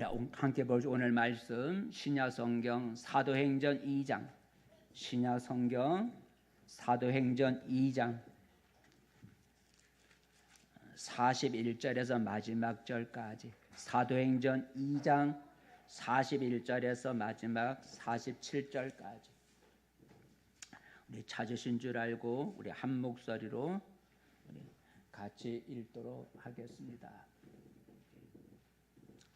자, 함께 볼 오늘 말씀 신약성경 사도행전 2장. 신약성경 사도행전 2장 41절에서 마지막 절까지. 사도행전 2장 41절에서 마지막 47절까지. 우리 찾으신 줄 알고 우리 한 목소리로 우리 같이 읽도록 하겠습니다.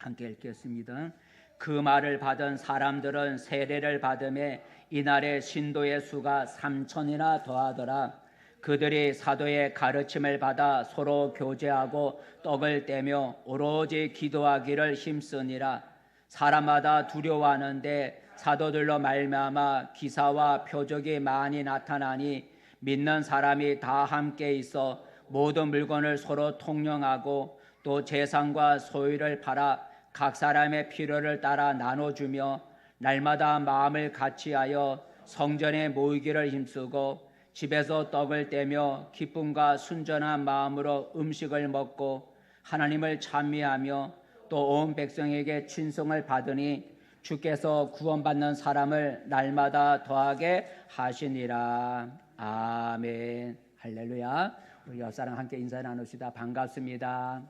함께 읽겠습니다. 그 말을 받은 사람들은 세례를 받음에 이날의 신도의 수가 3,000이나 더하더라. 그들이 사도의 가르침을 받아 서로 교제하고 떡을 떼며 오로지 기도하기를 힘쓰니라. 사람마다 두려워하는데 사도들로 말미암아 기사와 표적이 많이 나타나니 믿는 사람이 다 함께 있어 모든 물건을 서로 통용하고 또 재산과 소유를 팔아 각 사람의 필요를 따라 나눠주며 날마다 마음을 같이하여 성전에 모이기를 힘쓰고 집에서 떡을 떼며 기쁨과 순전한 마음으로 음식을 먹고 하나님을 찬미하며 또 온 백성에게 친송을 받으니 주께서 구원받는 사람을 날마다 더하게 하시니라. 아멘. 할렐루야. 우리 옆사람 함께 인사 나눕시다. 반갑습니다.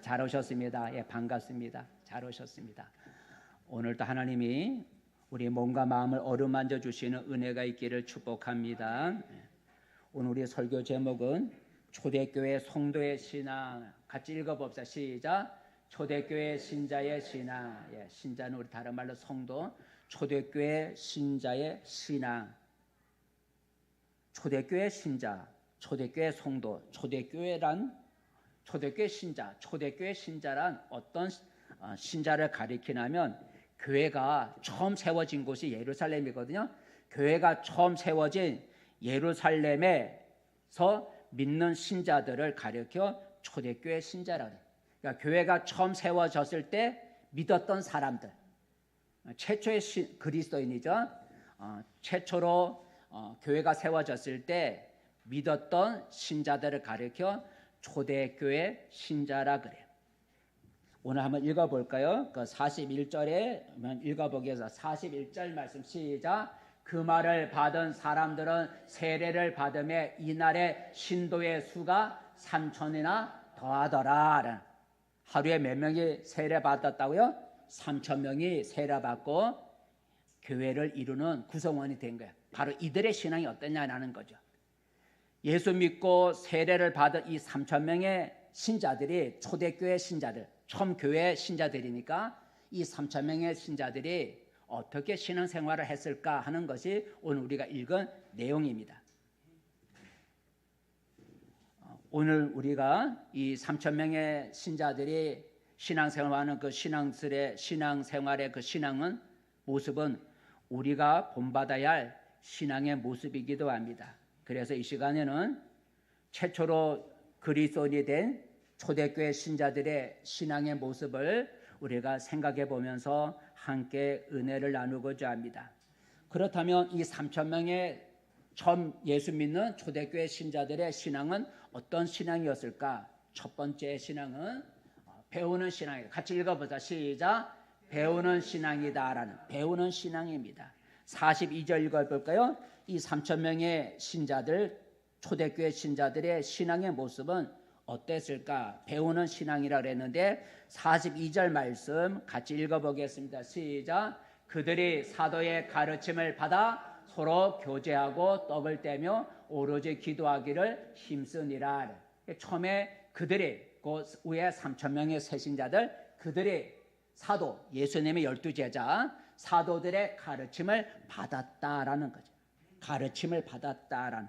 잘 오셨습니다. 반갑습니다. 잘 오셨습니다. 오늘도 하나님이 우리 몸과 마음을 어루만져 주시는 은혜가 있기를 축복합니다. 오늘 우리 설교 제목은 초대교회 성도의 신앙. 같이 읽어봅시다. 시작. 초대교회 신자의 신앙. 신자는 우리 다른 말로 성도. 초대교회 신자의 신앙. 초대교회 신자, 초대교회 성도, 초대교회 신자, 초대교회 신자란 어떤 신자를 가리키냐면 교회가 처음 세워진 곳이 예루살렘이거든요. 교회가 처음 세워진 예루살렘에서 믿는 신자들을 가리켜 초대교회 신자라 그래요. 그러니까 교회가 처음 세워졌을 때 믿었던 사람들, 최초의 그리스도인이죠. 최초로 교회가 세워졌을 때 믿었던 신자들을 가리켜 초대교회 신자라 그래요. 오늘 한번 읽어볼까요? 그 41절에 한번 읽어보겠습니다. 41절 말씀 시작. 그 말을 받은 사람들은 세례를 받음에 이날의 신도의 수가 3,000이나 더하더라. 하루에 몇 명이 세례 받았다고요? 3,000명이 세례 받고 교회를 이루는 구성원이 된 거예요. 바로 이들의 신앙이 어떠냐라는 거죠. 예수 믿고 세례를 받은 이 3,000명의 신자들이 초대교회 신자들, 처음 교회 신자들이니까 이 3,000명의 신자들이 어떻게 신앙생활을 했을까 하는 것이 오늘 우리가 읽은 내용입니다. 오늘 우리가 이 3,000명의 신자들이 신앙생활하는 그 신앙생활의 그 신앙은 모습은 우리가 본받아야 할 신앙의 모습이기도 합니다. 그래서 이 시간에는 최초로 그리스도인이 된 초대교회 신자들의 신앙의 모습을 우리가 생각해 보면서 함께 은혜를 나누고자 합니다. 그렇다면 이 3,000명의 처음 예수 믿는 초대교회 신자들의 신앙은 어떤 신앙이었을까? 첫 번째 신앙은 배우는 신앙이다. 같이 읽어보자. 시작. 배우는 신앙이다라는 배우는 신앙입니다. 42절 읽어볼까요? 이 3,000명의 신자들, 초대교회 신자들의 신앙의 모습은 어땠을까? 배우는 신앙이라 그랬는데 42절 말씀 같이 읽어보겠습니다. 시작. 그들이 사도의 가르침을 받아 서로 교제하고 떡을 떼며 오로지 기도하기를 힘쓰니라. 처음에 그들이 그 후에 3,000명의 새신자들, 그들이 사도, 예수님의 12제자 사도들의 가르침을 받았다라는 거죠. 가르침을 받았다라는.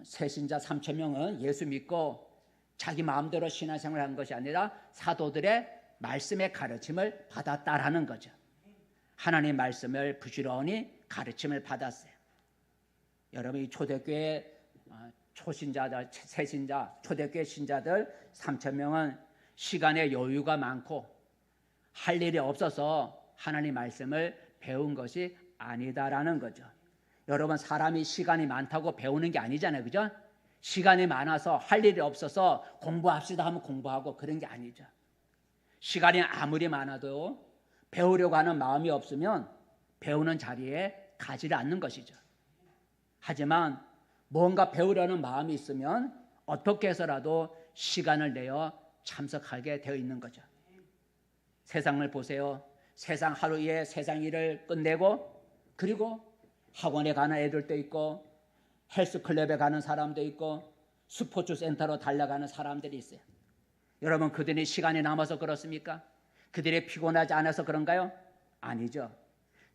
새신자 3,000명은 예수 믿고 자기 마음대로 신앙생활을 한 것이 아니라 사도들의 말씀의 가르침을 받았다라는 거죠. 하나님의 말씀을 부지런히 가르침을 받았어요. 여러분, 이 초대교회 초신자들, 새신자, 초대교회 신자들 3,000명은 시간에 여유가 많고 할 일이 없어서 하나님 말씀을 배운 것이 아니다라는 거죠. 여러분, 사람이 시간이 많다고 배우는 게 아니잖아요. 그죠? 시간이 많아서 할 일이 없어서 공부합시다 하면 공부하고 그런 게 아니죠. 시간이 아무리 많아도 배우려고 하는 마음이 없으면 배우는 자리에 가지를 않는 것이죠. 하지만 뭔가 배우려는 마음이 있으면 어떻게 해서라도 시간을 내어 참석하게 되어 있는 거죠. 세상을 보세요. 세상 하루에 세상 일을 끝내고 그리고 학원에 가는 애들도 있고 헬스클럽에 가는 사람도 있고 스포츠 센터로 달려가는 사람들이 있어요. 여러분, 그들이 시간이 남아서 그렇습니까? 그들이 피곤하지 않아서 그런가요? 아니죠.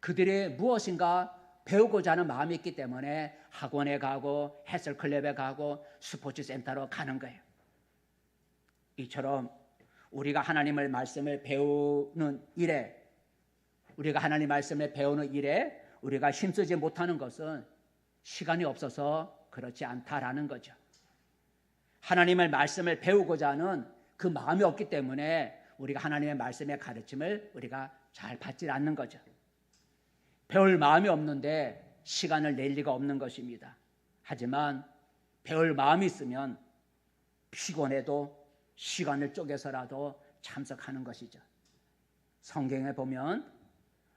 그들이 무엇인가 배우고자 하는 마음이 있기 때문에 학원에 가고 헬스클럽에 가고 스포츠 센터로 가는 거예요. 이처럼 우리가 하나님의 말씀을 배우는 일에 우리가 힘쓰지 못하는 것은 시간이 없어서 그렇지 않다라는 거죠. 하나님의 말씀을 배우고자 하는 그 마음이 없기 때문에 우리가 하나님의 말씀의 가르침을 우리가 잘 받지 않는 거죠. 배울 마음이 없는데 시간을 낼 리가 없는 것입니다. 하지만 배울 마음이 있으면 피곤해도 시간을 쪼개서라도 참석하는 것이죠. 성경에 보면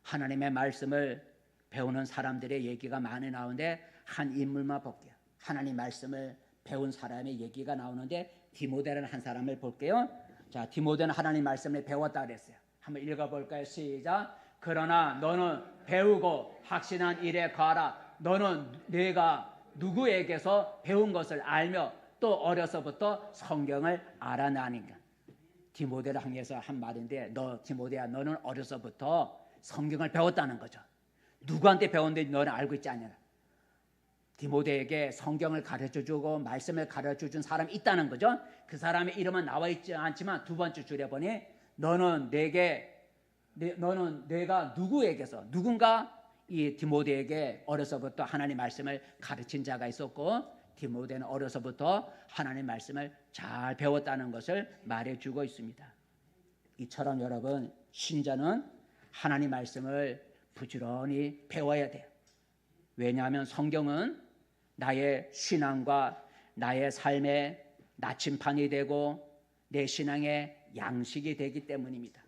하나님의 말씀을 배우는 사람들의 얘기가 많이 나오는데 한 인물만 볼게요. 하나님 말씀을 배운 사람의 얘기가 나오는데 디모데라는 한 사람을 볼게요. 자, 디모데는 하나님 말씀을 배웠다 그랬어요. 한번 읽어볼까요? 시작. 그러나 너는 배우고 확신한 일에 가라. 너는 내가 누구에게서 배운 것을 알며 또 어려서부터 성경을 알아나니까. 디모데를 향해서 한 말인데 너 디모데야, 너는 어려서부터 성경을 배웠다는 거죠. 누구한테 배웠는지 너는 알고 있지 않냐. 디모데에게 성경을 가르쳐주고 말씀을 가르쳐준 사람이 있다는 거죠. 그 사람의 이름은 나와 있지 않지만 두 번째 줄에 보니 너는 내가 누구에게서 누군가 이 디모데에게 어려서부터 하나님 말씀을 가르친 자가 있었고 디모데는 어려서부터 하나님 말씀을 잘 배웠다는 것을 말해주고 있습니다. 이처럼 여러분, 신자는 하나님 말씀을 부지런히 배워야 돼요. 왜냐하면 성경은 나의 신앙과 나의 삶의 나침판이 되고 내 신앙의 양식이 되기 때문입니다.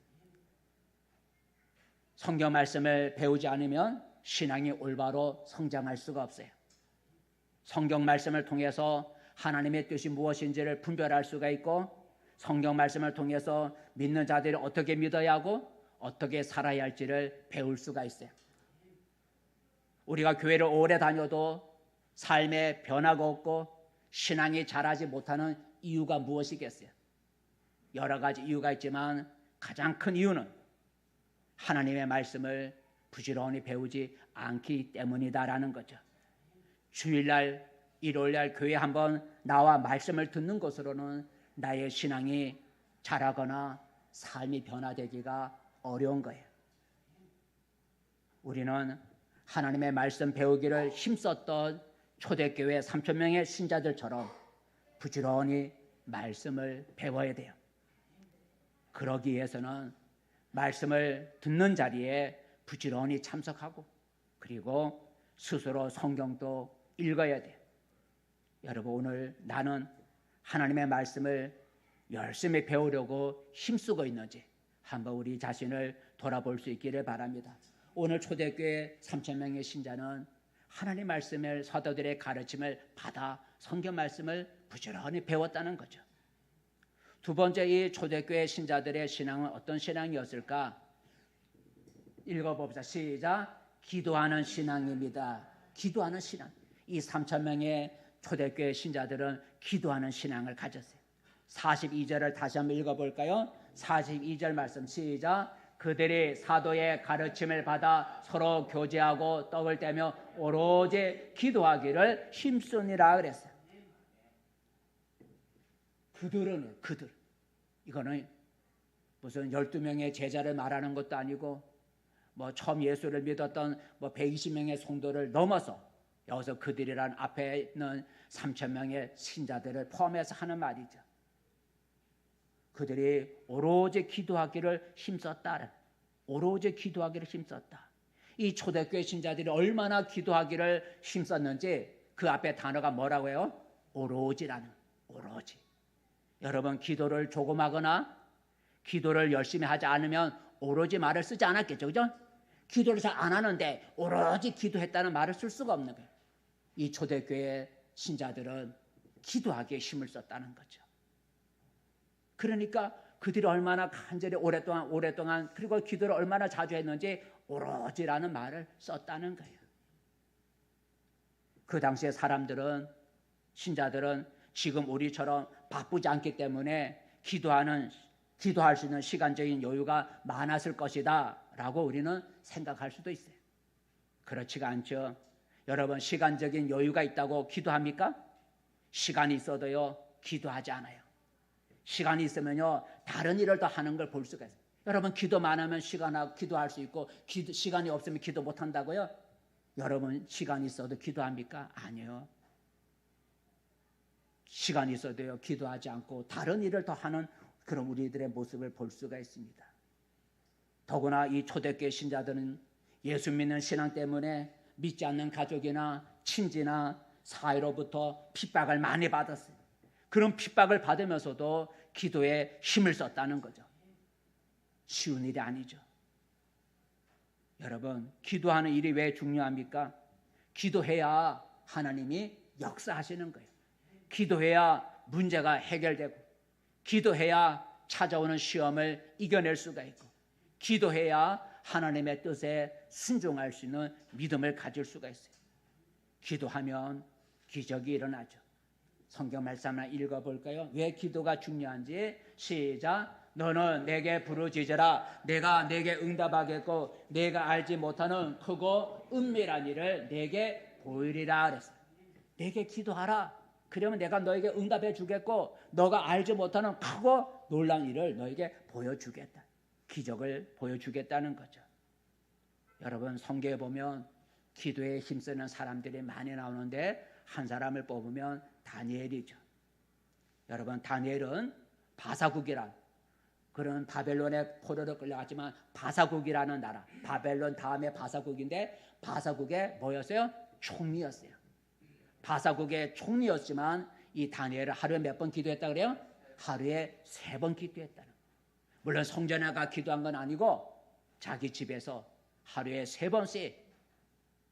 성경 말씀을 배우지 않으면 신앙이 올바로 성장할 수가 없어요. 성경 말씀을 통해서 하나님의 뜻이 무엇인지를 분별할 수가 있고 성경 말씀을 통해서 믿는 자들이 어떻게 믿어야 하고 어떻게 살아야 할지를 배울 수가 있어요. 우리가 교회를 오래 다녀도 삶에 변화가 없고 신앙이 자라지 못하는 이유가 무엇이겠어요? 여러 가지 이유가 있지만 가장 큰 이유는 하나님의 말씀을 부지런히 배우지 않기 때문이다라는 거죠. 주일날, 일요일날 교회 한번 나와 말씀을 듣는 것으로는 나의 신앙이 자라거나 삶이 변화되기가 어려운 거예요. 우리는 하나님의 말씀 배우기를 힘썼던 초대교회 3,000명의 신자들처럼 부지런히 말씀을 배워야 돼요. 그러기 위해서는 말씀을 듣는 자리에 부지런히 참석하고 그리고 스스로 성경도 읽어야 돼요. 여러분, 오늘 나는 하나님의 말씀을 열심히 배우려고 힘쓰고 있는지 한번 우리 자신을 돌아볼 수 있기를 바랍니다. 오늘 초대교회 3,000명의 신자는 하나님 말씀을 사도들의 가르침을 받아 성경 말씀을 부지런히 배웠다는 거죠. 두 번째, 이 초대교회 신자들의 신앙은 어떤 신앙이었을까? 읽어봅시다. 시작. 기도하는 신앙입니다. 기도하는 신앙. 이 3,000명의 초대교회 신자들은 기도하는 신앙을 가졌어요. 42절을 다시 한번 읽어볼까요? 42절 말씀 시작. 그들이 사도의 가르침을 받아 서로 교제하고 떡을 떼며 오로지 기도하기를 힘쓰니라 그랬어요. 그들. 이거는 무슨 12명의 제자를 말하는 것도 아니고 처음 예수를 믿었던 120명의 성도를 넘어서 여기서 그들이란 앞에 있는 3,000명의 신자들을 포함해서 하는 말이죠. 그들이 오로지 기도하기를 힘썼다. 오로지 기도하기를 힘썼다. 이 초대교회 신자들이 얼마나 기도하기를 힘썼는지 그 앞에 단어가 뭐라고 해요? 오로지라는, 오로지. 여러분, 기도를 조금 하거나 기도를 열심히 하지 않으면 오로지 말을 쓰지 않았겠죠. 그죠? 기도를 잘 안 하는데 오로지 기도했다는 말을 쓸 수가 없는 거예요. 이 초대교회 신자들은 기도하기에 힘을 썼다는 거죠. 그러니까 그들이 얼마나 간절히 오랫동안 그리고 기도를 얼마나 자주 했는지 오로지라는 말을 썼다는 거예요. 그 당시에 신자들은 지금 우리처럼 바쁘지 않기 때문에 기도할 수 있는 시간적인 여유가 많았을 것이다 라고 우리는 생각할 수도 있어요. 그렇지가 않죠. 여러분, 시간적인 여유가 있다고 기도합니까? 시간이 있어도요, 기도하지 않아요. 시간이 있으면요, 다른 일을 더 하는 걸 볼 수가 있어요. 여러분, 기도 많으면 기도할 수 있고, 시간이 없으면 기도 못 한다고요? 여러분, 시간이 있어도 기도합니까? 아니요. 시간이 있어도요, 기도하지 않고 다른 일을 더 하는 그런 우리들의 모습을 볼 수가 있습니다. 더구나 이 초대교회 신자들은 예수 믿는 신앙 때문에 믿지 않는 가족이나 친지나 사이로부터 핍박을 많이 받았어요. 그런 핍박을 받으면서도 기도에 힘을 썼다는 거죠. 쉬운 일이 아니죠. 여러분, 기도하는 일이 왜 중요합니까? 기도해야 하나님이 역사하시는 거예요. 기도해야 문제가 해결되고, 기도해야 찾아오는 시험을 이겨낼 수가 있고, 기도해야 하나님의 뜻에 순종할 수 있는 믿음을 가질 수가 있어요. 기도하면 기적이 일어나죠. 성경 말씀 하나 읽어볼까요? 왜 기도가 중요한지. 시작. 너는 내게 부르짖으라. 내가 내게 응답하겠고 내가 알지 못하는 크고 은밀한 일을 내게 보이리라 그랬어요. 내게 기도하라. 그러면 내가 너에게 응답해 주겠고 너가 알지 못하는 크고 놀라운 일을 너에게 보여주겠다. 기적을 보여주겠다는 거죠. 여러분, 성경에 보면 기도에 힘쓰는 사람들이 많이 나오는데 한 사람을 뽑으면 다니엘이죠. 여러분, 다니엘은 바사국이란 그런 바벨론의 포로로 끌려갔지만 바사국이라는 나라, 바벨론 다음에 바사국인데 바사국의 뭐였어요? 총리였어요. 바사국의 총리였지만 이 다니엘은 하루에 몇 번 기도했다 그래요? 하루에 3번 기도했다는 거예요. 물론 성전에 가 기도한 건 아니고 자기 집에서 하루에 3번씩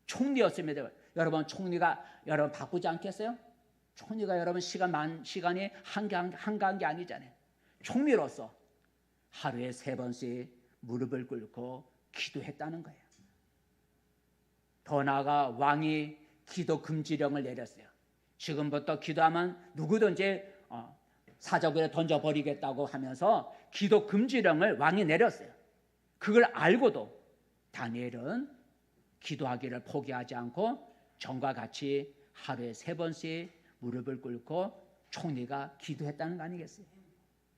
총리였습니다. 여러분, 총리가 여러분 바쁘지 않겠어요? 총리가 여러분 시간이 한가한 게 아니잖아요. 총리로서 하루에 3번씩 무릎을 꿇고 기도했다는 거예요. 더 나아가 왕이 기도 금지령을 내렸어요. 지금부터 기도하면 누구든지 사자굴에 던져버리겠다고 하면서 기도 금지령을 왕이 내렸어요. 그걸 알고도 다니엘은 기도하기를 포기하지 않고 전과 같이 하루에 3번씩 무릎을 꿇고 총리가 기도했다는 거 아니겠어요?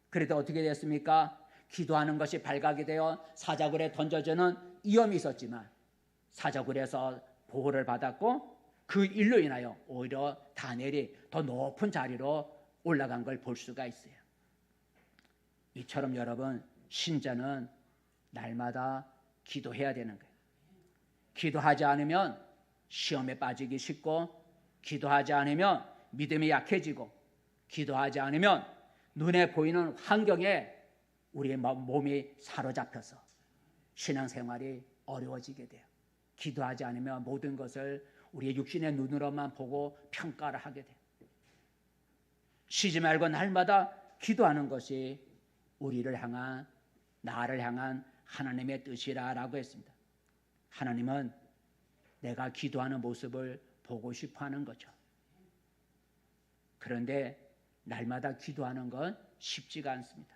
그래도 어떻게 됐습니까? 기도하는 것이 발각이 되어 사자굴에 던져지는 위험이 있었지만 사자굴에서 보호를 받았고 그 일로 인하여 오히려 다니엘이 더 높은 자리로 올라간 걸 볼 수가 있어요. 이처럼 여러분, 신자는 날마다 기도해야 되는 거예요. 기도하지 않으면 시험에 빠지기 쉽고, 기도하지 않으면 믿음이 약해지고, 기도하지 않으면 눈에 보이는 환경에 우리의 몸이 사로잡혀서 신앙생활이 어려워지게 돼요. 기도하지 않으면 모든 것을 우리의 육신의 눈으로만 보고 평가를 하게 돼요. 쉬지 말고 날마다 기도하는 것이 나를 향한 하나님의 뜻이라고 했습니다. 하나님은 내가 기도하는 모습을 보고 싶어 하는 거죠. 그런데 날마다 기도하는 건 쉽지가 않습니다.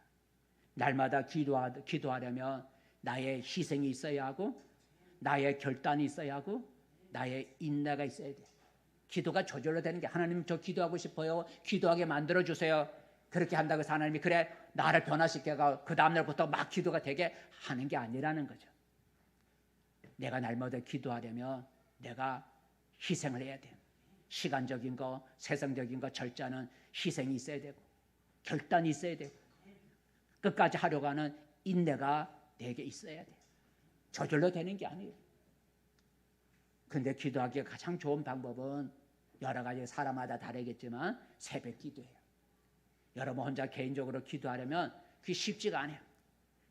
날마다 기도하려면 나의 희생이 있어야 하고, 나의 결단이 있어야 하고, 나의 인내가 있어야 돼요. 기도가 저절로 되는 게, 하나님 저 기도하고 싶어요, 기도하게 만들어주세요, 그렇게 한다고 해서 하나님이 그래 나를 변화시켜가 그 다음날부터 막 기도가 되게 하는 게 아니라는 거죠. 내가 날마다 기도하려면 내가 희생을 해야 돼요. 시간적인 거, 세상적인 거 절제하는 희생이 있어야 되고, 결단이 있어야 되고, 끝까지 하려고 하는 인내가 내게 있어야 돼요. 저절로 되는 게 아니에요. 근데 기도하기에 가장 좋은 방법은 여러 가지 사람마다 다르겠지만 새벽 기도예요. 여러분 혼자 개인적으로 기도하려면 그게 쉽지가 않아요.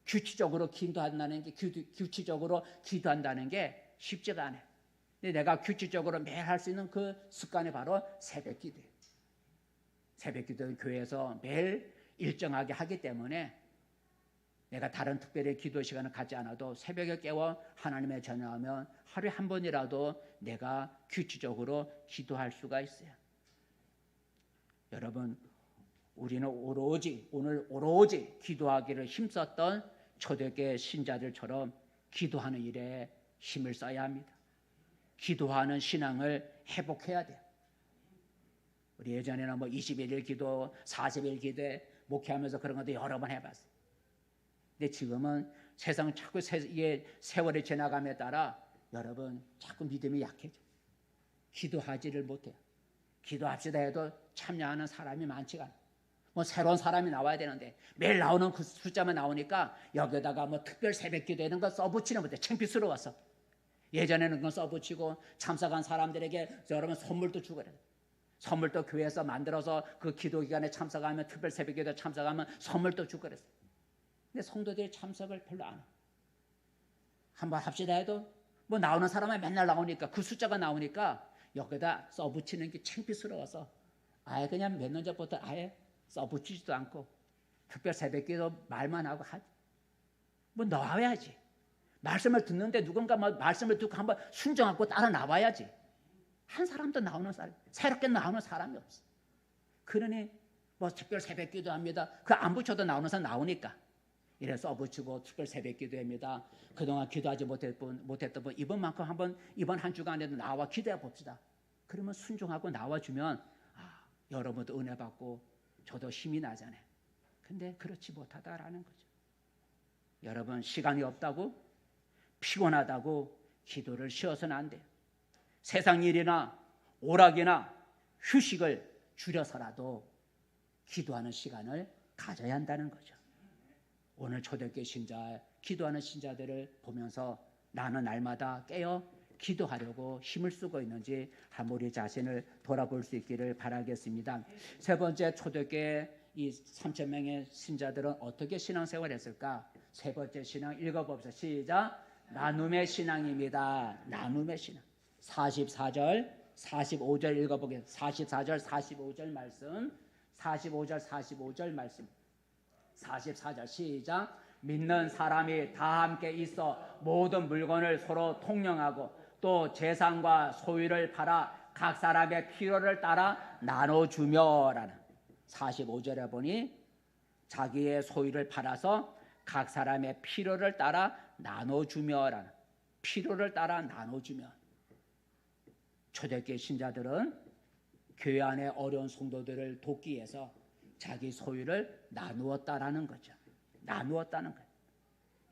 규칙적으로 기도한다는 게 쉽지가 않아요. 근데 내가 규칙적으로 매일 할 수 있는 그 습관이 바로 새벽 기도예요. 새벽 기도는 교회에서 매일 일정하게 하기 때문에 내가 다른 특별히 기도 시간을 갖지 않아도 새벽에 깨워 하나님의 전화하면 하루에 한 번이라도 내가 규칙적으로 기도할 수가 있어요. 여러분, 우리는 오늘 오로지 기도하기를 힘썼던 초대교회 신자들처럼 기도하는 일에 힘을 써야 합니다. 기도하는 신앙을 회복해야 돼요. 우리 예전에는 21일 기도, 40일 기도에 목회하면서 그런 것도 여러 번 해봤어요. 근데 지금은 세상 자꾸 세월이 지나감에 따라 여러분 자꾸 믿음이 약해져. 기도하지를 못해요. 기도합시다 해도 참여하는 사람이 많지가 않아요. 새로운 사람이 나와야 되는데 매일 나오는 그 숫자만 나오니까 여기다가 특별 새벽 기도 이런 거 써붙이는 것도 창피스러워서 예전에는 그건 써붙이고 참석한 사람들에게 여러분 선물도 주고 그래요. 선물도 교회에서 만들어서 그 기도 기간에 참석하면 특별 새벽 기도에 참석하면 선물도 주고 그랬어요. 근데 성도들이 참석을 별로 안 해요. 한번 합시다 해도 나오는 사람은 맨날 나오니까 그 숫자가 나오니까 여기다 써붙이는 게 창피스러워서 아예 그냥 몇 년 전부터 아예 써붙이지도 않고 특별 새벽기도 말만 하고 하지. 나와야지. 말씀을 듣는데 누군가 말씀을 듣고 한번 순종하고 따라 나와야지. 한 사람도 나오는 사람, 새롭게 나오는 사람이 없어. 그러니 특별 새벽기도 합니다. 그 안 붙여도 나오는 사람 나오니까. 이래 써붙이고 특별 새벽기도합니다. 그동안 기도하지 못했던 분 이번만큼 이번 한 주간에도 나와 기도해 봅시다. 그러면 순종하고 나와주면 여러분도 은혜 받고 저도 힘이 나잖아요. 근데 그렇지 못하다라는 거죠. 여러분 시간이 없다고 피곤하다고 기도를 쉬어서는 안 돼요. 세상 일이나 오락이나 휴식을 줄여서라도 기도하는 시간을 가져야 한다는 거죠. 오늘 초대교회 신자, 기도하는 신자들을 보면서 나는 날마다 깨어 기도하려고 힘을 쓰고 있는지 한번 우리 자신을 돌아볼 수 있기를 바라겠습니다. 세 번째, 초대교회 이 3,000명의 신자들은 어떻게 신앙생활을 했을까? 세 번째 신앙 읽어봅시다. 시작. 나눔의 신앙입니다. 나눔의 신앙. 44절, 45절 읽어보겠습니다. 44절, 45절 말씀. 45절 말씀. 44절 시작. 믿는 사람이 다 함께 있어 모든 물건을 서로 통용하고 또 재산과 소유를 팔아 각 사람의 필요를 따라 나눠주며라는 45절에 보니 자기의 소유를 팔아서 각 사람의 필요를 따라 나눠주며라는 필요를 따라 나눠주며. 초대교회 신자들은 교회 안에 어려운 성도들을 돕기 위해서 자기 소유를 나누었다라는 거죠. 나누었다는 거예요.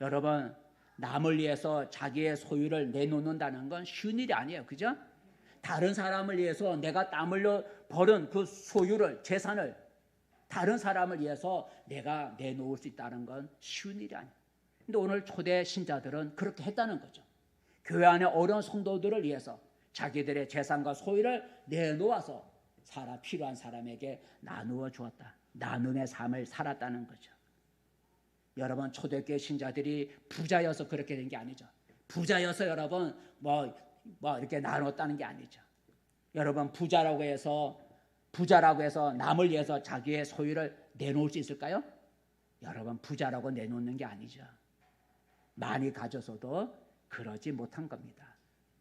여러분, 남을 위해서 자기의 소유를 내놓는다는 건 쉬운 일이 아니에요. 그죠? 다른 사람을 위해서 내가 땀 흘려 벌은 그 소유를, 재산을 다른 사람을 위해서 내가 내놓을 수 있다는 건 쉬운 일이 아니에요. 근데 오늘 초대 신자들은 그렇게 했다는 거죠. 교회 안에 어려운 성도들을 위해서 자기들의 재산과 소유를 내놓아서 필요한 사람에게 나누어 주었다. 나눔의 삶을 살았다는 거죠. 여러분, 초대교회 신자들이 부자여서 그렇게 된 게 아니죠. 부자여서 여러분 이렇게 나눴다는 게 아니죠. 여러분, 부자라고 해서 남을 위해서 자기의 소유를 내놓을 수 있을까요? 여러분, 부자라고 내놓는 게 아니죠. 많이 가져서도 그러지 못한 겁니다.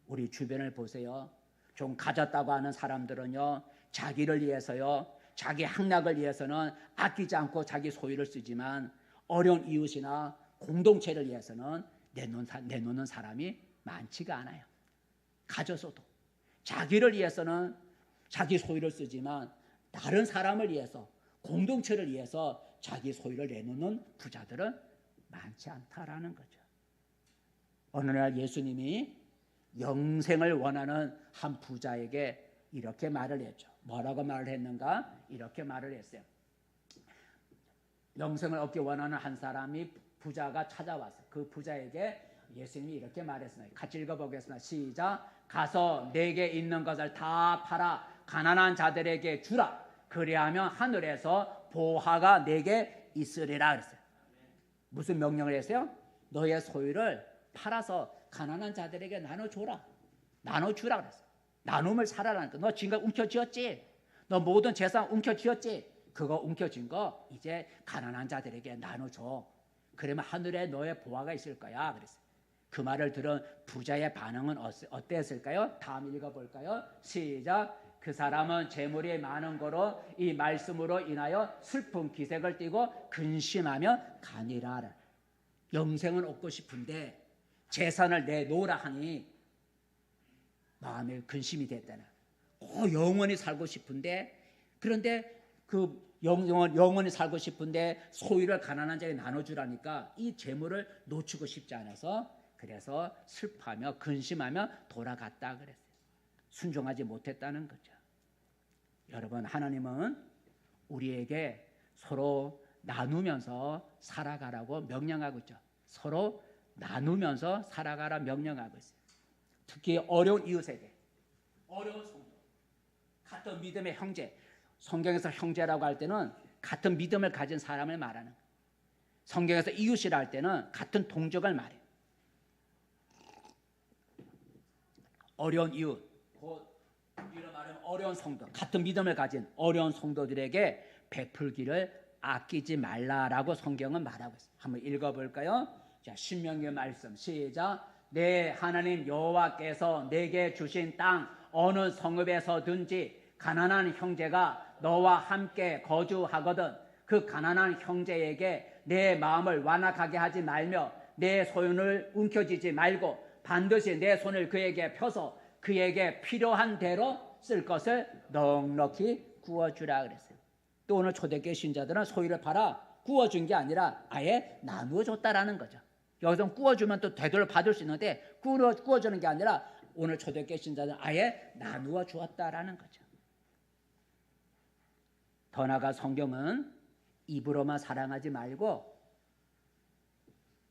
우리 주변을 보세요. 좀 가졌다고 하는 사람들은요, 자기를 위해서요, 자기 학락을 위해서는 아끼지 않고 자기 소유를 쓰지만 어려운 이웃이나 공동체를 위해서는 내놓는 사람이 많지가 않아요. 가져서도 자기를 위해서는 자기 소유를 쓰지만 다른 사람을 위해서, 공동체를 위해서 자기 소유를 내놓는 부자들은 많지 않다라는 거죠. 어느 날 예수님이 영생을 원하는 한 부자에게 이렇게 말을 했죠. 뭐라고 말을 했는가? 이렇게 말을 했어요. 영생을 얻기 원하는 한 사람이 부자가 찾아왔어요. 그 부자에게 예수님이 이렇게 말했습니다. 같이 읽어보겠습니다. 시작. 가서 내게 있는 것을 다 팔아 가난한 자들에게 주라. 그리하면 하늘에서 보화가 내게 있으리라 그랬어요. 무슨 명령을 했어요? 너의 소유를 팔아서 가난한 자들에게 나눠줘라. 나눠주라 그랬어요. 나눔을 살아라는 거. 너 지금 움켜쥐었지? 너 모든 재산 움켜쥐었지? 그거 움켜쥔 거 이제 가난한 자들에게 나눠줘. 그러면 하늘에 너의 보화가 있을 거야. 그랬어요. 그 말을 들은 부자의 반응은 어땠을까요? 다음 읽어볼까요? 시작. 그 사람은 재물이 많은 거로 이 말씀으로 인하여 슬픈 기색을 띠고 근심하며 가니라. 영생은 얻고 싶은데 재산을 내놓으라 하니 마음에 근심이 됐다나. 영원히 살고 싶은데, 그런데 그 영원히 살고 싶은데 소유를 가난한 자에게 나눠주라니까 이 재물을 놓치고 싶지 않아서, 그래서 슬퍼하며 근심하며 돌아갔다 그랬어요. 순종하지 못했다는 거죠. 여러분, 하나님은 우리에게 서로 나누면서 살아가라고 명령하고 있죠. 서로 나누면서 살아가라 명령하고 있어요. 특히 어려운 이웃에게, 어려운 성도, 같은 믿음의 형제, 성경에서 형제라고 할 때는 같은 믿음을 가진 사람을 말하는 거예요. 성경에서 이웃이라 할 때는 같은 동족을 말해요. 어려운 이웃, 곧 이런 말은 어려운 성도, 같은 믿음을 가진 어려운 성도들에게 베풀기를 아끼지 말라라고 성경은 말하고 있어요. 한번 읽어볼까요? 자, 신명기 말씀 시작. 내 하나님 여호와께서 내게 주신 땅 어느 성읍에서든지 가난한 형제가 너와 함께 거주하거든 그 가난한 형제에게 내 마음을 완악하게 하지 말며 내 소윤을 움켜쥐지 말고 반드시 내 손을 그에게 펴서 그에게 필요한 대로 쓸 것을 넉넉히 구워주라 그랬어요. 또 오늘 초대교회 신자들은 소유를 팔아 구워준 게 아니라 아예 나누어 줬다라는 거죠. 여기서 구워주면 또 되돌려 받을 수 있는데 구워주는 게 아니라 오늘 초대교회 신자들은 아예 나누어 주었다라는 거죠. 더 나아가 성경은 입으로만 사랑하지 말고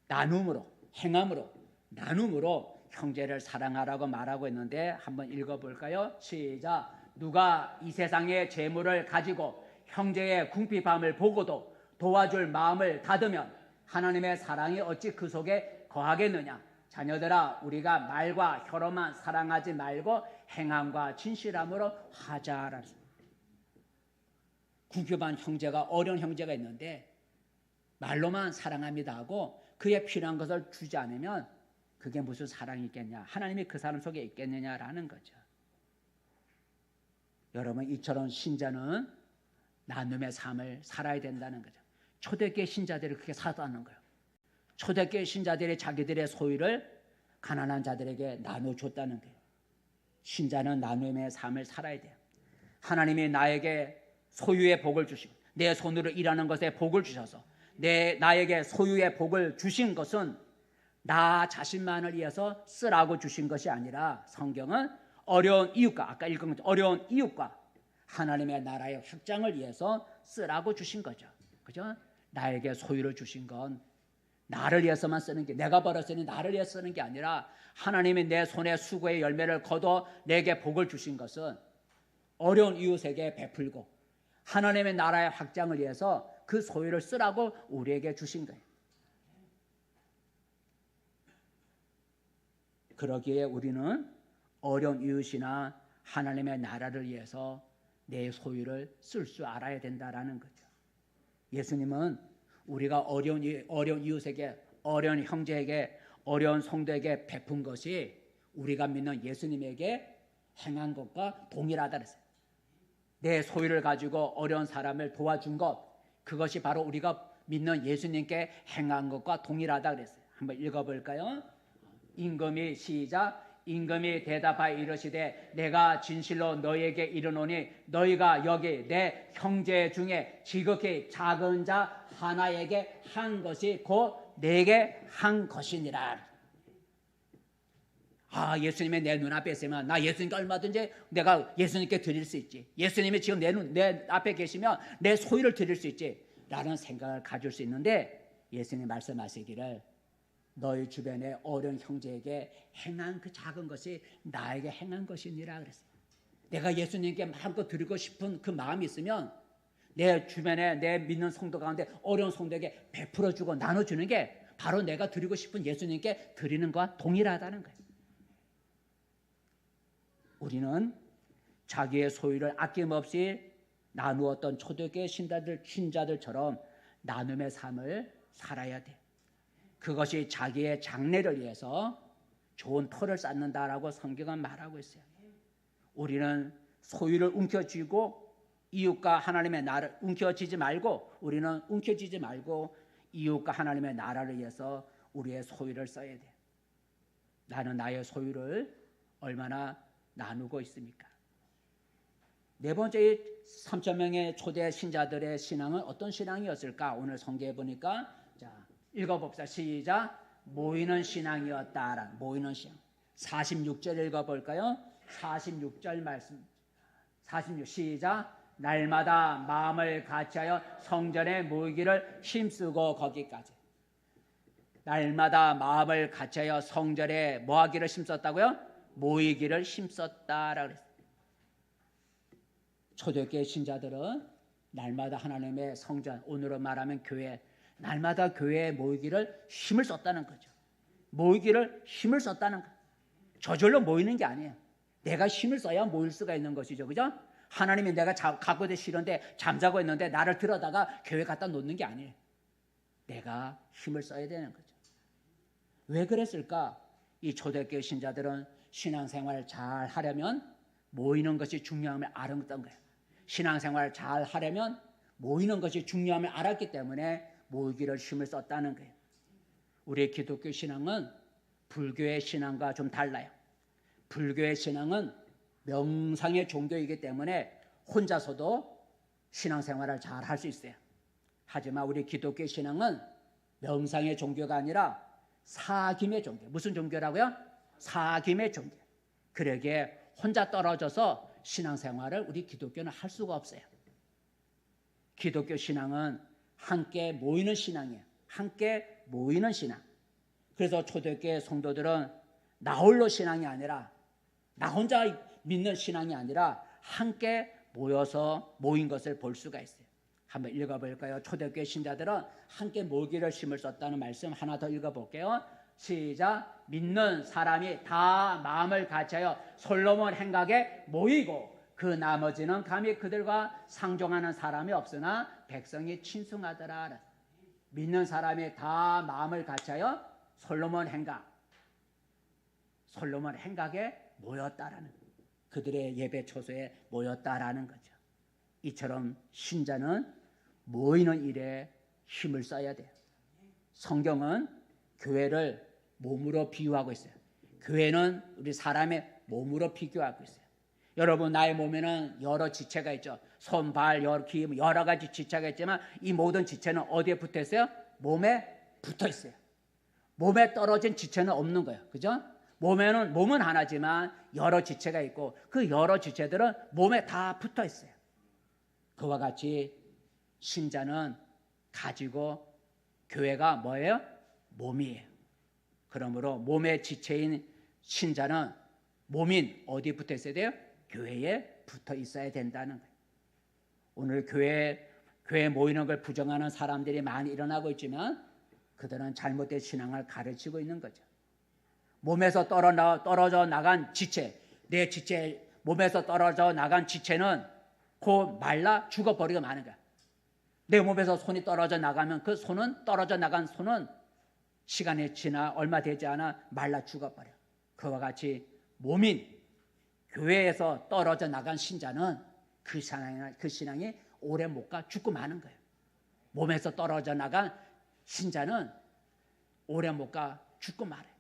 나눔으로, 행함으로, 나눔으로 형제를 사랑하라고 말하고 있는데 한번 읽어볼까요? 시작. 누가 이 세상의 재물을 가지고 형제의 궁핍함을 보고도 도와줄 마음을 닫으면 하나님의 사랑이 어찌 그 속에 거하겠느냐. 자녀들아, 우리가 말과 혀로만 사랑하지 말고 행함과 진실함으로 하자라. 궁핍한 형제가, 어려운 형제가 있는데 말로만 사랑합니다 하고 그에 필요한 것을 주지 않으면 그게 무슨 사랑이 있겠냐, 하나님이 그 사람 속에 있겠느냐라는 거죠. 여러분, 이처럼 신자는 나눔의 삶을 살아야 된다는 거죠. 초대교회 신자들이 그렇게 살았다는 거예요. 초대교회 신자들이 자기들의 소유를 가난한 자들에게 나눠줬다는 거예요. 신자는 나눔의 삶을 살아야 돼요. 하나님이 나에게 소유의 복을 주시고 내 손으로 일하는 것에 복을 주셔서 나에게 소유의 복을 주신 것은 나 자신만을 위해서 쓰라고 주신 것이 아니라 성경은 어려운 이웃과, 아까 읽은 것처럼 어려운 이웃과 하나님의 나라의 확장을 위해서 쓰라고 주신 거죠. 그죠? 나에게 소유를 주신 건 나를 위해서만 쓰는 게, 내가 벌었으니 나를 위해서 쓰는 게 아니라 하나님이 내 손에 수고의 열매를 거둬 내게 복을 주신 것은 어려운 이웃에게 베풀고 하나님의 나라의 확장을 위해서 그 소유를 쓰라고 우리에게 주신 거예요. 그러기에 우리는 어려운 이웃이나 하나님의 나라를 위해서 내 소유를 쓸 줄 알아야 된다라는 거죠. 예수님은 우리가 어려운 이웃에게, 어려운 형제에게, 어려운 성도에게 베푼 것이 우리가 믿는 예수님에게 행한 것과 동일하다 그랬어요. 내 소유를 가지고 어려운 사람을 도와준 것, 그것이 바로 우리가 믿는 예수님께 행한 것과 동일하다 그랬어요. 한번 읽어볼까요? 임금이 시작. 임금이 대답하여 이르시되 내가 진실로 너희에게 이르노니 너희가 여기 내 형제 중에 지극히 작은 자 하나에게 한 것이 곧 내게 한 것이니라. 예수님이 내 눈앞에 있으면 나 예수님께 얼마든지 내가 예수님께 드릴 수 있지. 예수님이 지금 내 앞에 계시면 내 소유를 드릴 수 있지 라는 생각을 가질 수 있는데, 예수님 말씀하시기를 너희 주변의 어려운 형제에게 행한 그 작은 것이 나에게 행한 것이니라 그랬어요. 내가 예수님께 마음껏 드리고 싶은 그 마음이 있으면 내 주변에 내 믿는 성도 가운데 어려운 성도에게 베풀어주고 나눠주는 게 바로 내가 드리고 싶은 예수님께 드리는 것과 동일하다는 거예요. 우리는 자기의 소유를 아낌없이 나누었던 초대교회 신자들처럼 나눔의 삶을 살아야 돼. 그것이 자기의 장래를 위해서 좋은 터를 쌓는다라고 성경은 말하고 있어요. 우리는 소유를 움켜쥐고 이웃과 하나님의 나라를 움켜쥐지 말고, 우리는 움켜쥐지 말고 이웃과 하나님의 나라를 위해서 우리의 소유를 써야 돼. 나는 나의 소유를 얼마나 나누고 있습니까? 네 번째, 3,000명의 초대 신자들의 신앙은 어떤 신앙이었을까? 오늘 성경에 보니까, 자, 읽어봅시다. 시작. 모이는 신앙이었다. 모이는 신앙. 46절 읽어볼까요? 46절 말씀. 46 시작. 날마다 마음을 같이하여 성전에 모이기를 힘쓰고, 거기까지. 날마다 마음을 같이하여 성전에 뭐하기를 힘썼다고요? 모이기를 힘썼다라고 그랬어요. 초대교회 신자들은 날마다 하나님의 성전, 오늘로 말하면 교회, 날마다 교회에 모이기를 힘을 썼다는 거죠. 모이기를 힘을 썼다는 거예요. 저절로 모이는 게 아니에요. 내가 힘을 써야 모일 수가 있는 것이죠. 그죠? 하나님이 내가 가고도 싫은데 잠자고 있는데 나를 들어다가 교회 갖다 놓는 게 아니에요. 내가 힘을 써야 되는 거죠. 왜 그랬을까? 이 초대교회 신자들은 신앙생활 잘 하려면 모이는 것이 중요함을 알았던 거예요. 신앙생활 잘 하려면 모이는 것이 중요함을 알았기 때문에 모이기를 힘을 썼다는 거예요. 우리의 기독교 신앙은 불교의 신앙과 좀 달라요. 불교의 신앙은 명상의 종교이기 때문에 혼자서도 신앙생활을 잘 할 수 있어요. 하지만 우리 기독교 신앙은 명상의 종교가 아니라 사김의 종교. 무슨 종교라고요? 사김의 종교. 그러기에 혼자 떨어져서 신앙생활을 우리 기독교는 할 수가 없어요. 기독교 신앙은 함께 모이는 신앙이에요. 함께 모이는 신앙. 그래서 초대교회 성도들은 나 홀로 신앙이 아니라, 나 혼자 믿는 신앙이 아니라 함께 모여서 모인 것을 볼 수가 있어요. 한번 읽어볼까요? 초대교회 신자들은 함께 모이기를 힘을 썼다는 말씀 하나 더 읽어볼게요. 시작. 믿는 사람이 다 마음을 같이하여 솔로몬 행각에 모이고 그 나머지는 감히 그들과 상종하는 사람이 없으나 백성이 친숭하더라. 믿는 사람이 다 마음을 같이하여 솔로몬 행각에 모였다라는, 그들의 예배 처소에 모였다라는 거죠. 이처럼 신자는 모이는 일에 힘을 써야 돼요. 성경은 교회를 몸으로 비유하고 있어요. 교회는 우리 사람의 몸으로 비교하고 있어요. 여러분, 나의 몸에는 여러 지체가 있죠. 손, 발, 귀, 여러 가지 지체가 있지만 이 모든 지체는 어디에 붙어 있어요? 몸에 붙어 있어요. 몸에 떨어진 지체는 없는 거예요. 그죠? 몸은 하나지만 여러 지체가 있고 그 여러 지체들은 몸에 다 붙어 있어요. 그와 같이 신자는 가지고, 교회가 뭐예요? 몸이에요. 그러므로 몸의 지체인 신자는, 몸인 어디에 붙어 있어야 돼요? 교회에 붙어 있어야 된다는 거예요. 오늘 교회에 모이는 걸 부정하는 사람들이 많이 일어나고 있지만 그들은 잘못된 신앙을 가르치고 있는 거죠. 몸에서 떨어져 나간 지체, 내 지체, 몸에서 떨어져 나간 지체는 곧 말라 죽어버리고 마는 거야. 내 몸에서 손이 떨어져 나가면 그 떨어져 나간 손은 시간이 지나 얼마 되지 않아 말라 죽어버려. 그와 같이 몸인 교회에서 떨어져 나간 신자는 그 신앙이 오래 못 가 죽고 마는 거예요. 몸에서 떨어져 나간 신자는 오래 못 가 죽고 말아요.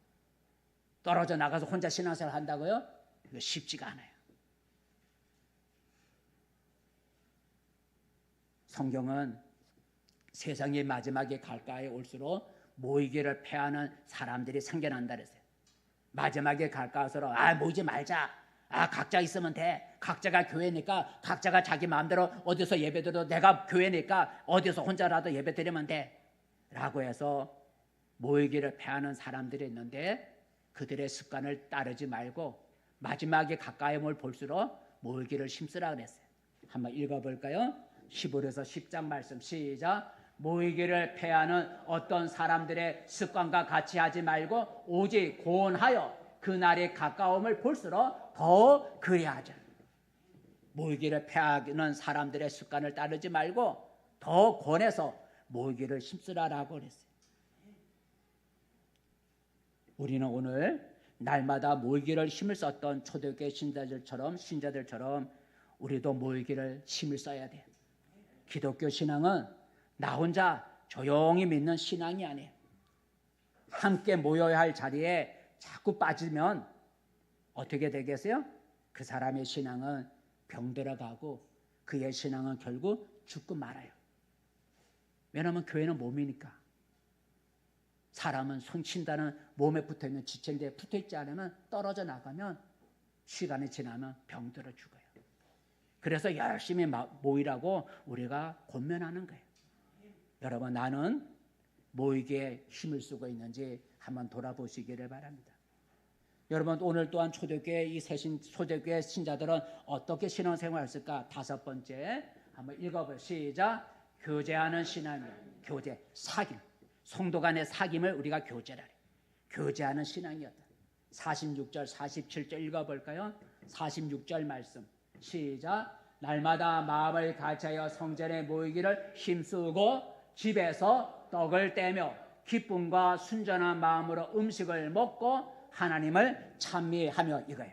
떨어져 나가서 혼자 신앙생활 한다고요? 이거 쉽지가 않아요. 성경은 세상이 마지막에 갈가에 올수록 모이기를 패하는 사람들이 생겨난다 그랬어요. 마지막에 갈가서로 모이지 말자. 각자 있으면 돼. 각자가 교회니까 각자가 자기 마음대로 어디서 예배드려도 내가 교회니까 어디서 혼자라도 예배드리면 돼. 라고 해서 모이기를 패하는 사람들이 있는데 그들의 습관을 따르지 말고 마지막에 가까이 뭘 볼수록 모이기를 힘쓰라 그랬어요. 한번 읽어볼까요? 히브리서 10장 말씀 시작. 모이기를 패하는 어떤 사람들의 습관과 같이 하지 말고 오직 고온하여 그날이 가까움을 볼수록 더 그리하자. 모이기를 패하는 사람들의 습관을 따르지 말고 더 권해서 모이기를 힘쓰라라고 그랬어요. 우리는 오늘 날마다 모이기를 힘을 썼던 초대교회 신자들처럼 우리도 모이기를 힘을 써야 돼요. 기독교 신앙은 나 혼자 조용히 믿는 신앙이 아니에요. 함께 모여야 할 자리에 자꾸 빠지면 어떻게 되겠어요? 그 사람의 신앙은 병들어가고 그의 신앙은 결국 죽고 말아요. 왜냐하면 교회는 몸이니까. 사람은 손친다는 몸에 붙어있는 지체인데 붙어있지 않으면 떨어져 나가면 시간이 지나면 병들어 죽어요. 그래서 열심히 모이라고 우리가 권면하는 거예요. 여러분, 나는 모이기에 힘을 쓰고 있는지 한번 돌아보시기를 바랍니다. 여러분, 오늘 또한 초대교회 초대교회 신자들은 어떻게 신앙생활을 했을까? 5번째 한번 읽어보세요. 시작. 교제하는 신앙이요. 교제, 사귐. 성도 간의 사귐을 우리가 교제라 해요. 교제하는 신앙이었다. 46절, 47절 읽어볼까요? 46절 말씀. 시작. 날마다 마음을 같이하여 성전에 모이기를 힘쓰고 집에서 떡을 떼며 기쁨과 순전한 마음으로 음식을 먹고 하나님을 찬미하며 이거예요.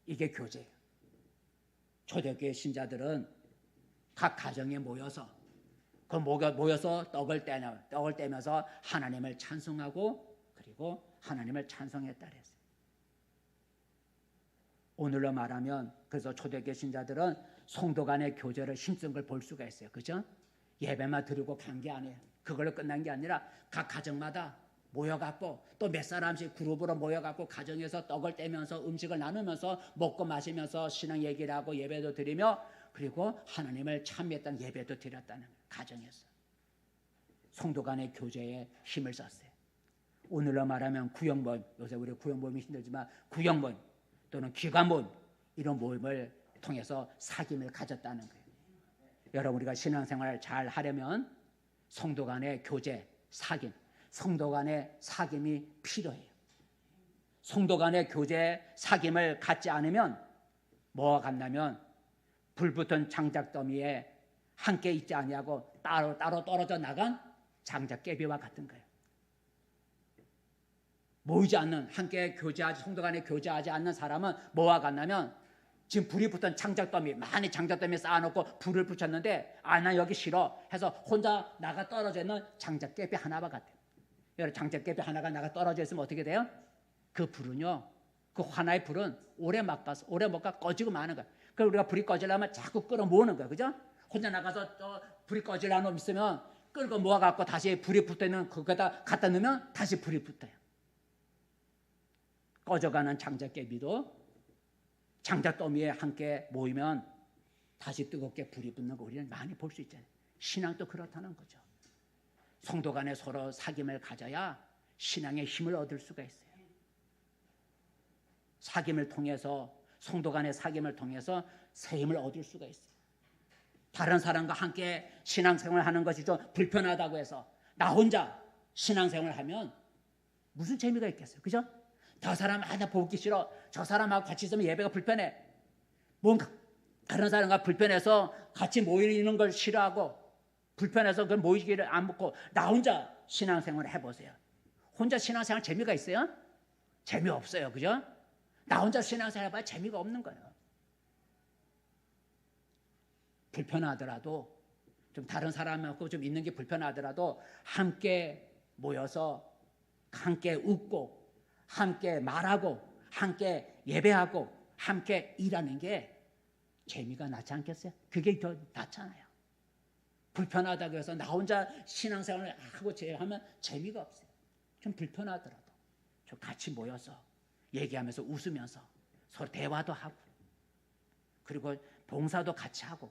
이게 교제예요. 초대교회 신자들은 각 가정에 모여서 떡을 떼면서 하나님을 찬송하고 그리고 하나님을 찬송했다 그랬어요. 오늘로 말하면 그래서 초대교회 신자들은 성도 간의 교제를 힘쓴 걸 볼 수가 있어요. 그죠? 예배만 드리고 간 게 아니에요. 그걸로 끝난 게 아니라 각 가정마다 모여갖고 또 몇 사람씩 그룹으로 모여갖고 가정에서 떡을 떼면서 음식을 나누면서 먹고 마시면서 신앙 얘기를 하고 예배도 드리며 그리고 하나님을 찬미했다는 예배도 드렸다는 가정에서 성도 간의 교제에 힘을 썼어요. 오늘로 말하면 구역모임, 요새 우리 구역모임이 힘들지만 구역모임 또는 기관모임 이런 모임을 통해서 사귐을 가졌다는 거예요. 여러분, 우리가 신앙생활을 잘 하려면 성도 간의 교제, 사귐, 성도 간의 사귐이 필요해요. 성도 간의 교제, 사귐을 갖지 않으면 뭐와 같냐면 불붙은 장작더미에 함께 있지 아니하고 따로 떨어져 나간 장작깨비와 같은 거예요. 모이지 않는, 함께 성도 간에 교제하지 않는 사람은 뭐와 같냐면 지금 불이 붙은 장작더미, 많이 장작더미 쌓아놓고 불을 붙였는데 나 여기 싫어 해서 혼자 나가 떨어져 있는 장작깨비 하나와 같아요. 여러분, 장작깨비 하나가 나가 떨어져 있으면 어떻게 돼요? 그 불은요, 그 하나의 불은 오래 못 가 꺼지고 마는 거예요. 그럼 우리가 불이 꺼지려면 자꾸 끌어모으는 거예요. 그죠? 혼자 나가서 또 불이 꺼지려는 놈 있으면 끌고 모아갖고 다시 불이 붙어있는 그거에다 갖다 넣으면 다시 불이 붙어요. 꺼져가는 장작깨비도 장작더미에 함께 모이면 다시 뜨겁게 불이 붙는 거 우리는 많이 볼 수 있잖아요. 신앙도 그렇다는 거죠. 성도 간에 서로 사귐을 가져야 신앙의 힘을 얻을 수가 있어요. 사귐을 통해서, 성도 간의 사귐을 통해서 새 힘을 얻을 수가 있어요. 다른 사람과 함께 신앙생활을 하는 것이 좀 불편하다고 해서 나 혼자 신앙생활을 하면 무슨 재미가 있겠어요. 그죠? 저 사람 나 보기 싫어. 저 사람하고 같이 있으면 예배가 불편해. 뭔가 다른 사람과 불편해서 같이 모이는 걸 싫어하고 불편해서 그 모이기를 안 먹고 나 혼자 신앙생활을 해보세요. 혼자 신앙생활 재미가 있어요? 재미없어요. 그죠? 나 혼자 신앙생활 해봐야 재미가 없는 거예요. 불편하더라도 좀 다른 사람하고 좀 있는 게 불편하더라도 함께 모여서 함께 웃고 함께 말하고 함께 예배하고 함께 일하는 게 재미가 나지 않겠어요? 그게 더 낫잖아요. 불편하다고 해서 나 혼자 신앙생활을 하고 하면 재미가 없어요. 좀 불편하더라도 좀 같이 모여서 얘기하면서 웃으면서 서로 대화도 하고 그리고 봉사도 같이 하고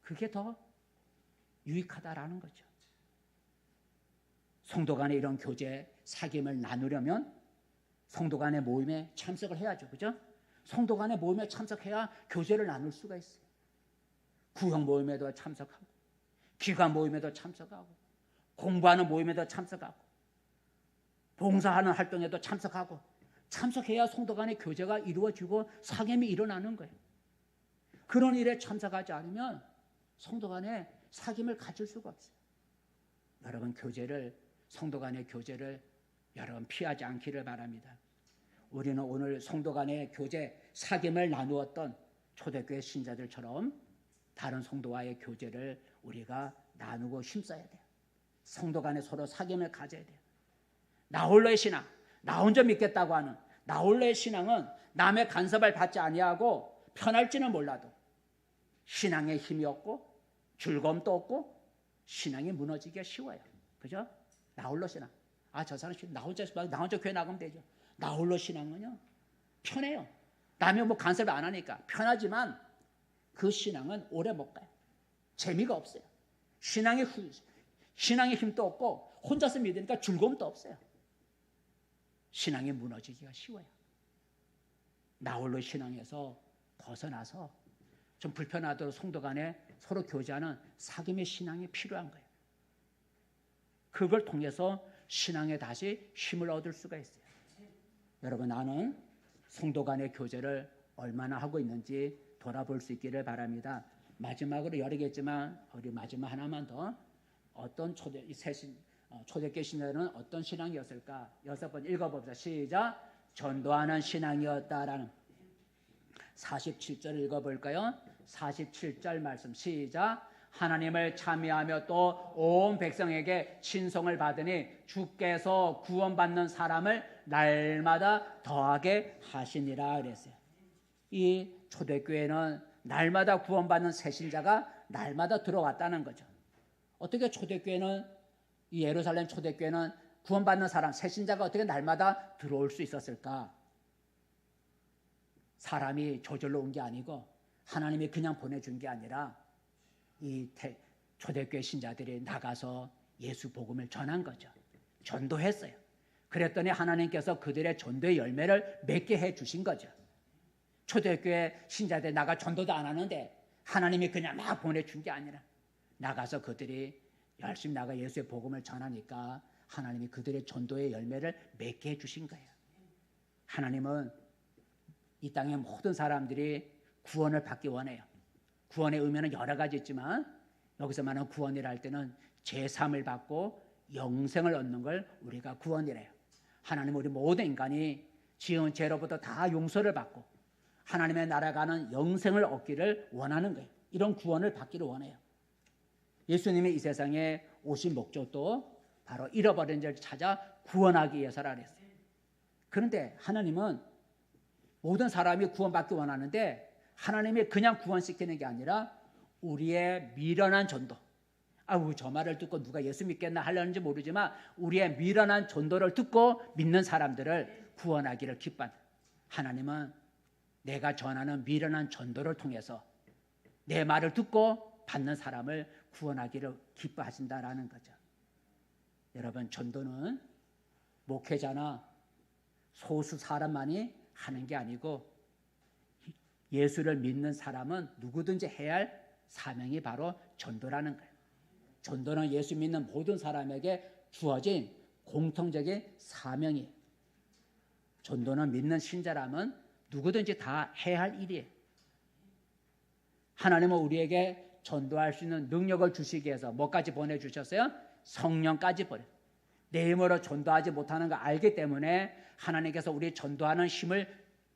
그게 더 유익하다라는 거죠. 성도 간의 이런 교제, 사귐을 나누려면 성도 간의 모임에 참석을 해야죠. 그죠? 성도 간의 모임에 참석해야 교제를 나눌 수가 있어요. 구역 모임에도 참석하고, 기관 모임에도 참석하고, 공부하는 모임에도 참석하고, 봉사하는 활동에도 참석하고, 참석해야 성도 간의 교제가 이루어지고 사귐이 일어나는 거예요. 그런 일에 참석하지 않으면 성도 간의 사귐을 가질 수가 없어요. 여러분, 성도 간의 교제를 여러분 피하지 않기를 바랍니다. 우리는 오늘 성도 간의 교제, 사귐을 나누었던 초대교회 신자들처럼 다른 성도와의 교제를 우리가 나누고 힘써야 돼요. 성도 간에 서로 사귐을 가져야 돼요. 나 홀로의 신앙, 나 혼자 믿겠다고 하는 나 홀로의 신앙은 남의 간섭을 받지 아니하고 편할지는 몰라도 신앙에 힘이 없고 즐거움도 없고 신앙이 무너지기가 쉬워요. 그죠? 나 홀로 신앙. 저 사람 나 혼자 교회 나가면 되죠. 나 홀로 신앙은요 편해요. 남이 뭐 간섭을 안 하니까 편하지만 그 신앙은 오래 못 가요. 재미가 없어요. 신앙의 힘도 없고 혼자서 믿으니까 즐거움도 없어요. 신앙이 무너지기가 쉬워요. 나 홀로 신앙에서 벗어나서 좀 불편하도록 성도 간에 서로 교제하는 사귐의 신앙이 필요한 거예요. 그걸 통해서 신앙에 다시 힘을 얻을 수가 있어요. 여러분, 나는 성도 간의 교제를 얼마나 하고 있는지 돌아볼 수 있기를 바랍니다. 마지막으로 여러 개 있지만 우리 마지막 하나만 더, 어떤 초대교회 신자는 어떤 신앙이었을까? 6번 읽어봅시다. 시작. 전도하는 신앙이었다라는 47절 읽어볼까요? 47절 말씀 시작. 하나님을 찬미하며 또 온 백성에게 친송을 받으니 주께서 구원받는 사람을 날마다 더하게 하시니라 그랬어요. 이 초대교회는 날마다 구원받는 새신자가 날마다 들어왔다는 거죠. 어떻게 이 예루살렘 초대교회는 구원받는 사람, 새신자가 어떻게 날마다 들어올 수 있었을까? 사람이 저절로 온 게 아니고 하나님이 그냥 보내준 게 아니라 이 초대교회 신자들이 나가서 예수 복음을 전한 거죠. 전도했어요. 그랬더니 하나님께서 그들의 전도의 열매를 맺게 해주신 거죠. 초대교회 신자들 나가 전도도 안 하는데 하나님이 그냥 막 보내준 게 아니라 나가서 그들이 열심히 나가 예수의 복음을 전하니까 하나님이 그들의 전도의 열매를 맺게 해주신 거예요. 하나님은 이 땅의 모든 사람들이 구원을 받기 원해요. 구원의 의미는 여러 가지 있지만 여기서 말하는 구원이라 할 때는 제3을 받고 영생을 얻는 걸 우리가 구원이래요. 하나님은 우리 모든 인간이 지은 죄로부터 다 용서를 받고 하나님의 나라가는 영생을 얻기를 원하는 거예요. 이런 구원을 받기를 원해요. 예수님이 이 세상에 오신 목적도 바로 잃어버린 자를 찾아 구원하기 위해서라 그랬어요. 그런데 하나님은 모든 사람이 구원받기 원하는데 하나님이 그냥 구원시키는 게 아니라 우리의 미련한 전도, 저 말을 듣고 누가 예수 믿겠나 하려는지 모르지만 우리의 미련한 전도를 듣고 믿는 사람들을 구원하기를 기뻐한다. 하나님은 내가 전하는 미련한 전도를 통해서 내 말을 듣고 받는 사람을 구원하기를 기뻐하신다라는 거죠. 여러분, 전도는 목회자나 소수 사람만이 하는 게 아니고 예수를 믿는 사람은 누구든지 해야 할 사명이 바로 전도라는 거예요. 전도는 예수 믿는 모든 사람에게 주어진 공통적인 사명이에요. 전도는 믿는 신자라면 누구든지 다 해야 할 일이에요. 하나님은 우리에게 전도할 수 있는 능력을 주시기 위해서 뭐까지 보내주셨어요? 성령까지 보내. 내 힘으로 전도하지 못하는 거 알기 때문에 하나님께서 우리 전도하는 힘을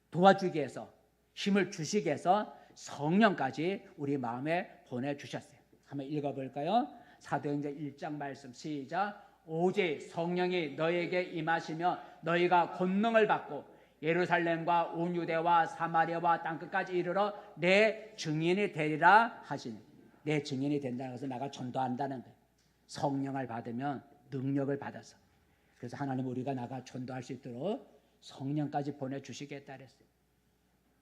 도와주기 위해서, 힘을 주시기 위해서 성령까지 우리 마음에 보내주셨어요. 한번 읽어볼까요? 사도행전 1장 말씀 시작. 오직 성령이 너희에게 임하시며 너희가 권능을 받고 예루살렘과 온 유대와 사마리아와 땅끝까지 이르러 내 증인이 되리라 하시니, 내 증인이 된다는 것은 나가 전도한다는 거예요. 성령을 받으면 능력을 받아서, 그래서 하나님 우리가 나가 전도할 수 있도록 성령까지 보내주시겠다 그랬어요.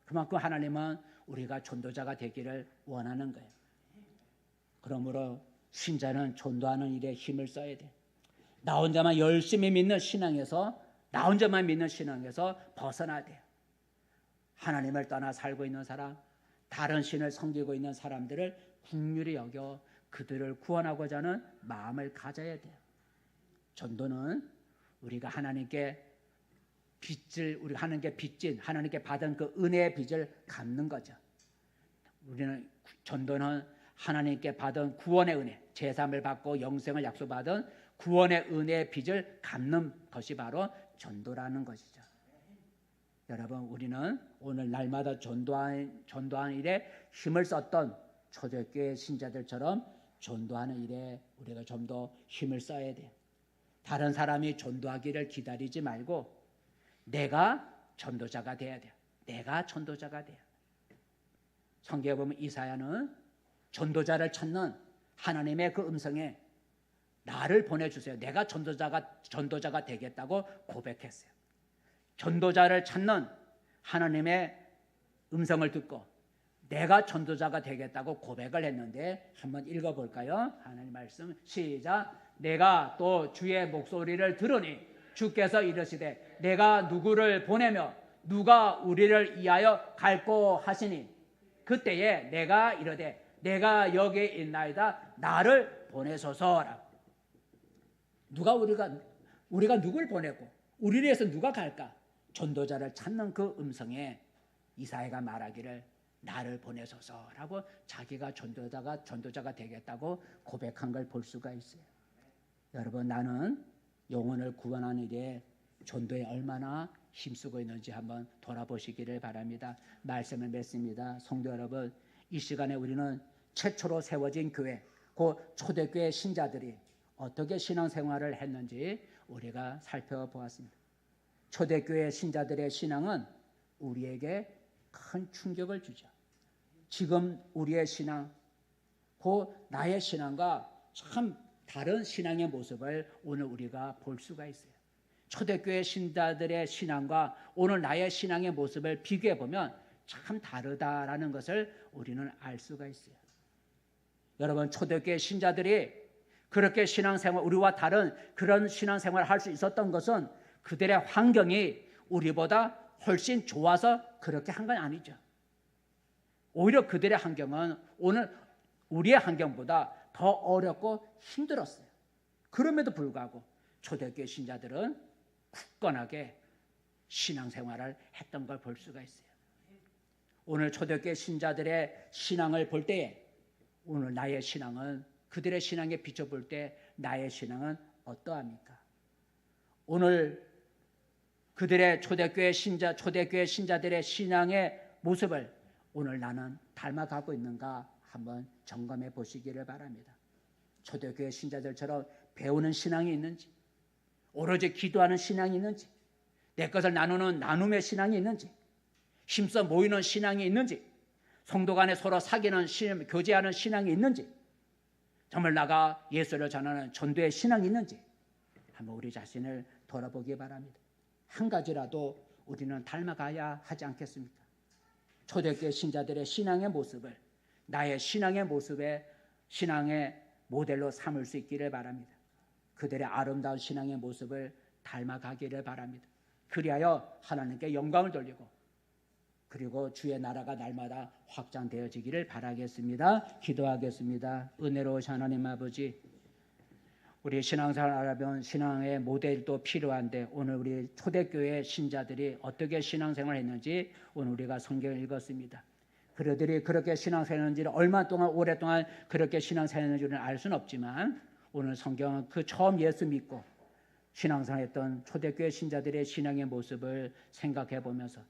그만큼 하나님은 우리가 전도자가 되기를 원하는 거예요. 그러므로 신자는 전도하는 일에 힘을 써야 돼. 나 혼자만 열심히 믿는 신앙에서, 나 혼자만 믿는 신앙에서 벗어나야 돼요. 하나님을 떠나 살고 있는 사람, 다른 신을 섬기고 있는 사람들을 긍휼히 여겨 그들을 구원하고자 하는 마음을 가져야 돼요. 전도는 우리가 하나님께 우리 하나님께 빚진, 하나님께 받은 그 은혜의 빚을 갚는 거죠. 우리는 전도는 하나님께 받은 구원의 은혜, 제삼을 받고 영생을 약속받은 구원의 은혜의 빚을 갚는 것이 바로 전도라는 것이죠. 여러분, 우리는 오늘 날마다 전도하는 일에 힘을 썼던 초대교회 신자들처럼 전도하는 일에 우리가 좀 더 힘을 써야 돼요. 다른 사람이 전도하기를 기다리지 말고 내가 전도자가 돼야 돼요. 내가 전도자가 돼요. 성경에 보면 이사야는 전도자를 찾는 하나님의 그 음성에 나를 보내주세요. 내가 전도자가 되겠다고 고백했어요. 전도자를 찾는 하나님의 음성을 듣고 내가 전도자가 되겠다고 고백을 했는데 한번 읽어볼까요? 하나님 말씀 시작. 내가 또 주의 목소리를 들으니 주께서 이르시되 내가 누구를 보내며 누가 우리를 위하여 갈고 하시니 그때에 내가 이르되 내가 여기에 있나이다 나를 보내소서라. 우리가 누굴 보내고 우리를 위해서 누가 갈까? 전도자를 찾는 그 음성에 이사야가 말하기를 나를 보내소서라고 자기가 전도자가 되겠다고 고백한 걸 볼 수가 있어요. 여러분, 나는 영혼을 구원하는 일에 전도에 얼마나 힘쓰고 있는지 한번 돌아보시기를 바랍니다. 말씀을 맺습니다. 성도 여러분, 이 시간에 우리는 최초로 세워진 교회, 그 초대교회 신자들이 어떻게 신앙생활을 했는지 우리가 살펴보았습니다. 초대교회 신자들의 신앙은 우리에게 큰 충격을 주죠. 지금 우리의 신앙, 그 나의 신앙과 참 다른 신앙의 모습을 오늘 우리가 볼 수가 있어요. 초대교회 신자들의 신앙과 오늘 나의 신앙의 모습을 비교해 보면 참 다르다라는 것을 우리는 알 수가 있어요. 여러분, 초대교회 신자들이 그렇게 신앙생활, 우리와 다른 그런 신앙생활을 할 수 있었던 것은 그들의 환경이 우리보다 훨씬 좋아서 그렇게 한 건 아니죠. 오히려 그들의 환경은 오늘 우리의 환경보다 더 어렵고 힘들었어요. 그럼에도 불구하고 초대교회 신자들은 굳건하게 신앙생활을 했던 걸 볼 수가 있어요. 오늘 초대교회 신자들의 신앙을 볼 때에 오늘 나의 신앙은 그들의 신앙에 비춰볼 때 나의 신앙은 어떠합니까? 오늘 그들의 초대교회 신자들의 신앙의 모습을 오늘 나는 닮아가고 있는가 한번 점검해 보시기를 바랍니다. 초대교회 신자들처럼 배우는 신앙이 있는지, 오로지 기도하는 신앙이 있는지, 내 것을 나누는 나눔의 신앙이 있는지, 힘써 모이는 신앙이 있는지, 성도 간에 서로 사귀는 교제하는 신앙이 있는지, 정말 나가 예수를 전하는 전도의 신앙이 있는지 한번 우리 자신을 돌아보기 바랍니다. 한 가지라도 우리는 닮아가야 하지 않겠습니까? 초대교회 신자들의 신앙의 모습을 나의 신앙의 모습에 신앙의 모델로 삼을 수 있기를 바랍니다. 그들의 아름다운 신앙의 모습을 닮아가기를 바랍니다. 그리하여 하나님께 영광을 돌리고 그리고 주의 나라가 날마다 확장되어지기를 바라겠습니다. 기도하겠습니다. 은혜로우신 하나님 아버지, 우리 신앙생활 하려면 신앙의 모델도 필요한데 오늘 우리 초대교회 신자들이 어떻게 신앙생활을 했는지 오늘 우리가 성경을 읽었습니다. 그들이 그렇게 신앙생활했는지를 얼마 동안 오랫동안 그렇게 신앙생활했는지는 알 수는 없지만 오늘 성경은 그 처음 예수 믿고 신앙생활했던 초대교회 신자들의 신앙의 모습을 생각해 보면서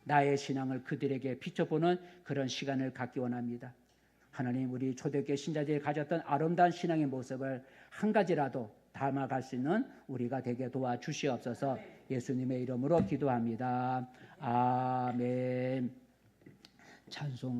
나의 신앙을 그들에게 비춰보는 그런 시간을 갖기 원합니다. 하나님, 우리 초대교회 신자들이 가졌던 아름다운 신앙의 모습을 한 가지라도 담아갈 수 있는 우리가 되게 도와주시옵소서. 예수님의 이름으로 기도합니다. 아멘. 찬송.